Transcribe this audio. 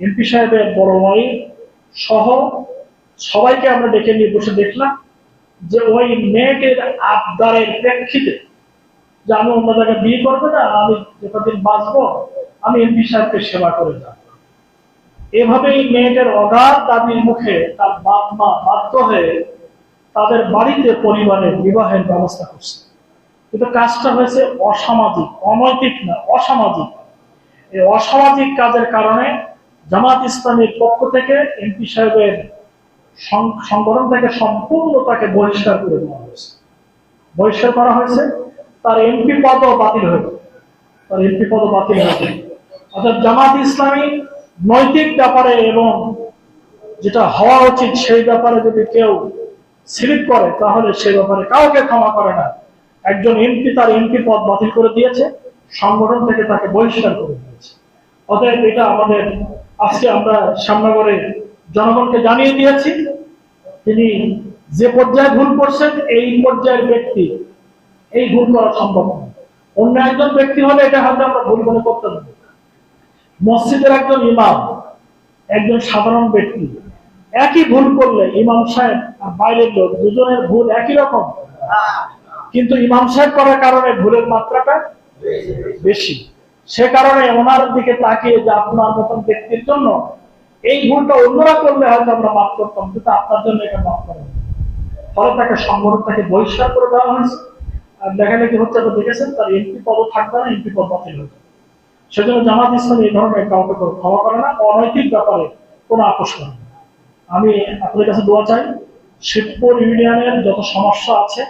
MP সাহেবের বড় ভাই সহ সবাইকে আমরা ডেকে নিয়ে বসে দেখলাম যে ওই মেয়েটির আবদারের প্রেক্ষিতে যে আমি অন্য জায়গায় বিয়ে করবো না, আমি যতদিন বাঁচবো আমি এমপি সাহেবকে সেবা করে যাব। এভাবেই মেয়েটার অগাধ দাবির মুখে তার বাপ মা বাধ্য হয়ে তাদের বাড়িতে পরিবারের বিবাহের ব্যবস্থা করছে। কিন্তু কাজটা হয়েছে অসামাজিক, অনৈতিক না, অসামাজিক। এই অসামাজিক কাজের কারণে জামাত ইসলামীর পক্ষ থেকে এমপি সাহেবের সংগঠন থেকে সম্পূর্ণ তাকে বহিষ্কার করে দেওয়া হয়েছে। বহিষ্কার করা হয়েছে, তার এমপি পদও বাতিল হয়েছে, তার এমপি পদও বাতিল হয়েছে। অর্থাৎ জামাত ইসলামী নৈতিক ব্যাপারে এবং যেটা হওয়া উচিত সেই ব্যাপারে যদি কেউ স্লিপ করে তাহলে সেই ব্যাপারে কাউকে ক্ষমা করে না। একজন এমপি তার এমপি পদ বাতিল করে দিয়েছে, সংগঠন থেকে তাকে বহিষ্কার করে দিয়েছে। অতএব এটা আমাদের আজকে আমরা শ্যামনগরে জনগণকে জানিয়ে দিয়েছি, তিনি যে পর্যায়ে ভুল করছেন এই পর্যায়ের ব্যক্তি এই ভুল করা সম্ভব নয়। অন্য একজন ব্যক্তি হলে এটা হয়তো আমরা ভুল মনে করতাম না। মসজিদের একজন ইমাম, একজন সাধারণ ব্যক্তি একই ভুল করলে ইমাম সাহেব আর বাইরের লোক দুজনের ভুল একই রকম, কিন্তু ইমাম সাহেব করার কারণে ভুলের মাত্রাটা বেশি। সে কারণে ওনার দিকে তাকিয়ে যে আপনার মতন ব্যক্তির জন্য এই ভুলটা অন্যরা করলে হয়তো আমরা মাফ করতাম, কিন্তু আপনার জন্য এটা মাফ করা হবে। ফলে তাকে সংগঠন থেকে বহিষ্কার করে দেওয়া হয়েছে। আর দেখালেখি হচ্ছে, আপনি দেখেছেন তার এমপি পদও থাকবে না, এমপি পদ বাতিল হয়ে যাবে। সেজন্য জামাত ইসলাম এই ধরনের কাউকে ক্ষমা করে না, অনৈতিক ব্যাপারে কোনো আপোষ করে না। আমি আপনাদের কাছে দোয়া চাই, শিবপুর ইউনিয়নের যত সমস্যা আছে